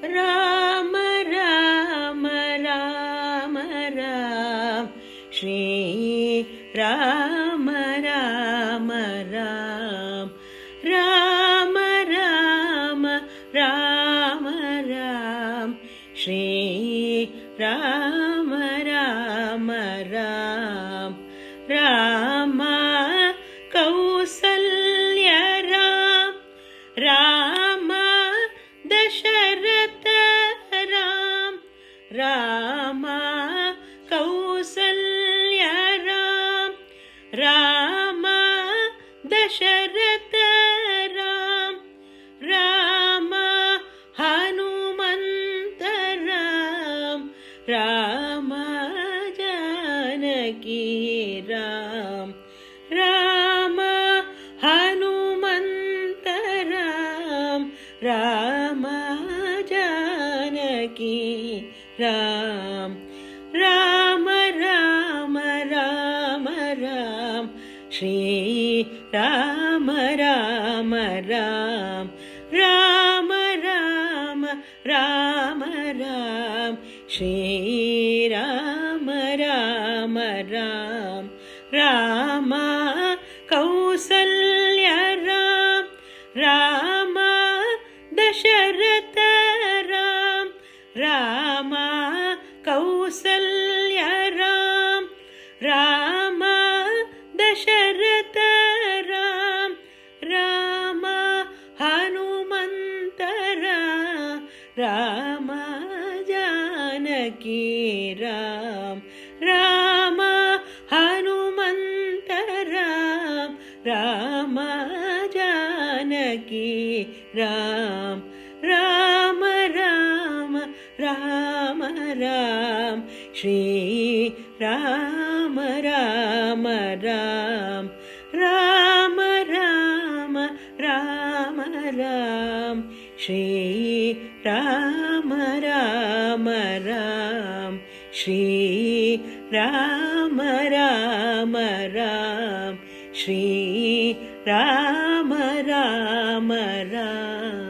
Ram Ram Ram Ram Shri Ram Ram Ram Ram Ram Ram Ram Shri Ram Ram Ram Ram Kausalya Ram Ram Dasharath Ram Ram Kausalya Ram Ram Dasharath Ram Ram Hanumant Ram Ram Janaki Ram Ram Hanumant Ram Ram Janaki Ram Ram Ram Ram Ram Shri Ram Ram Ram Ram Ram Ram Ram Shri Ram Ram Ram Ram Kausalya Ram Ram Dasharath Ram Ram Kausalya Ram Ram Dasharath Ram Ram Hanumant Ram Janaki Ram Ram Hanumant Ram Janaki Ram Ram Ram Ram Ram Shri Ram Ram Ram Ram Ram Ram Ram Shri Ram Ram Ram Shri Ram Ram Ram Shri Ram Ram Ram.